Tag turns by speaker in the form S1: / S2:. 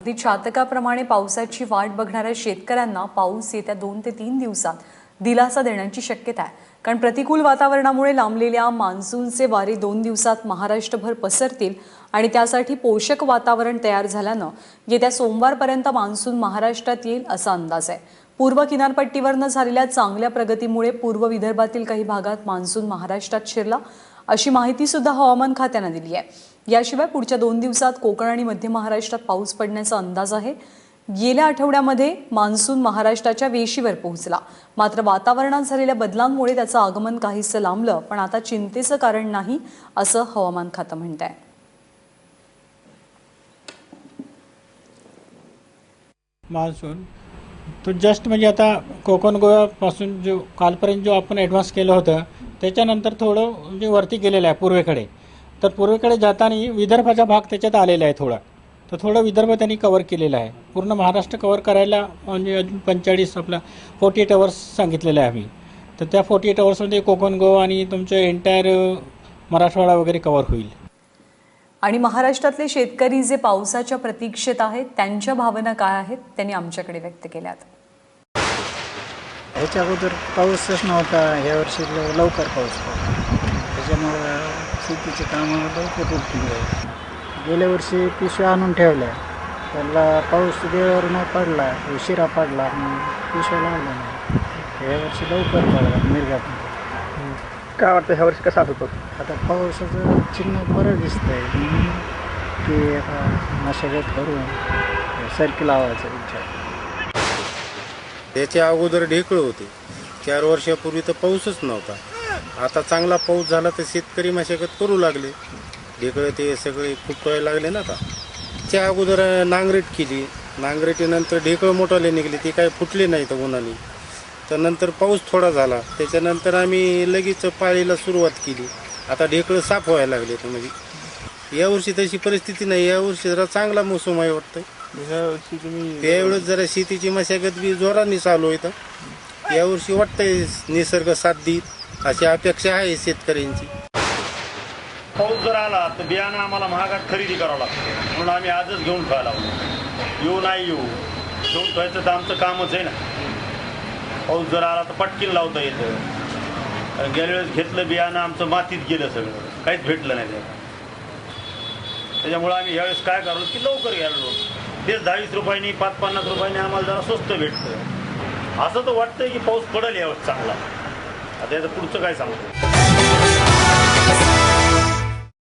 S1: अगदी चातकाप्रमाणे पावसाची वाट बघणाऱ्या शेतकऱ्यांना पाऊस येत्या 2 ते 3 दिवसात दिलासा देण्याची शक्यता आहे. कारण प्रतिकूल वातावरणामुळे लांबलेल्या मान्सूनचे वारे 2 दिवसात महाराष्ट्रभर पसरतील आणि त्यासाठी पोषक वातावरण तयार झाल्यानं येत्या सोमवारपर्यंत मान्सून महाराष्ट्रात येईल असा अंदाज आहे. पूर्व किनारपट्टीवरनं झालेल्या चांगल्या प्रगतीमुळे पूर्व विदर्भातील काही भागात मान्सून महाराष्ट्रात शिरला अशी माहिती सुद्धा हवामान खात्यानं दिली आहे. याशिवाय पुढच्या 2 दिवसात कोकण आणि मध्य महाराष्ट्रात पाऊस पडण्याचा अंदाज आहे. गेल्या आठवड्यामध्ये मान्सून महाराष्ट्राच्या वेशीवर पोहोचला, मात्र वातावरणात झालेल्या बदलांमुळे त्याचं आगमन काहीसं लांबलं, पण आता चिंतेचं कारण नाही असं हवामान खातं म्हणतंय.
S2: मान्सून तो जस्ट म्हणजे आता कोकण गोव्यापासून जो कालपर्यंत जो आपण ॲडव्हान्स केलं होतं त्याच्यानंतर थोडं म्हणजे वरती गेलेलं आहे पूर्वेकडे. तर पूर्वेकडे जाताना विदर्भाचा भाग त्याच्यात आलेला आहे थोडा. तर थोडं विदर्भ त्यांनी कव्हर केलेलं आहे. पूर्ण महाराष्ट्र कव्हर करायला म्हणजे अजून 45 आपला 48 आवर्स सांगितलेलं आहे आम्ही. तर त्या 48 आवर्समध्ये कोकण गोवा आणि तुमचं एंटायर मराठवाडा वगैरे कव्हर होईल.
S1: आणि महाराष्ट्रातले शेतकरी जे पावसाच्या प्रतीक्षेत आहेत त्यांच्या भावना काय आहेत त्यांनी आमच्याकडे व्यक्त केल्यात.
S3: ह्याच्या अगोदर पाऊसच नव्हता, यावर्षी लवकर पाऊस पडला, त्याच्यामुळं शेतीचे कामं लवकर उठले. गेल्या वर्षी पिशव्या आणून ठेवल्या, त्याला पाऊस वेळेवर न पडला, उशिरा पडला, पिशव्या लावल्या नाही. यावर्षी लवकर पडला मिरगात.
S4: काय वाटतं ह्या वर्षी कसा होतो?
S3: आता पावसाचं चिन्ह बरं दिसतंय की आता मशागत करून सरकी लावायचा विचार.
S5: त्याच्या अगोदर ढेकळं होते. 4 वर्षापूर्वी तर पाऊसच नव्हता. आता चांगला पाऊस झाला तर शेतकरी मशागत करू लागले. ढेकळं ते सगळे फुटवायला लागले ना. आता त्या अगोदर नांगरेट केली, नांगरेटीनंतर ढेकळं मोठाले निघले, ते काय फुटले नाही तर उन्हाने. तर नंतर पाऊस थोडा झाला, त्याच्यानंतर आम्ही लगेच पाळीला सुरुवात केली. आता ढेकळं साफ व्हायला लागले. तर म्हणजे यावर्षी तशी परिस्थिती नाही. यावर्षी जरा चांगला मोसम आहे वाटतं. त्यावेळेस जरा शेतीची मशागत बी जोराने चालू आहे. तर यावर्षी वाटतंय निसर्ग साथ देईल अशी अपेक्षा आहे शेतकऱ्यांची.
S6: पाऊस जर आला तर बियाणं आम्हाला महागात खरेदी करावं लागतं, म्हणून आम्ही आजच घेऊन ठेवायला लागलो. येऊ नाही येऊ घेऊन ठेवायचं तर आमचं कामच आहे ना. पाऊस जर आला तर पटकीन लावता येतं. गेल्या वेळेस घेतलं बियाणं आमचं मातीत गेलं, सगळं काहीच भेटलं नाही त्याला. त्याच्यामुळं आम्ही यावेळेस काय करलो की लवकर घ्यायलो. तेच 20 रुपयांनी 50 रुपयांनी आम्हाला जरा स्वस्त भेटतं. असं तर वाटतंय की पाऊस पडेल यावेळेस चांगला. आता याचं पुढचं काय सांगतो.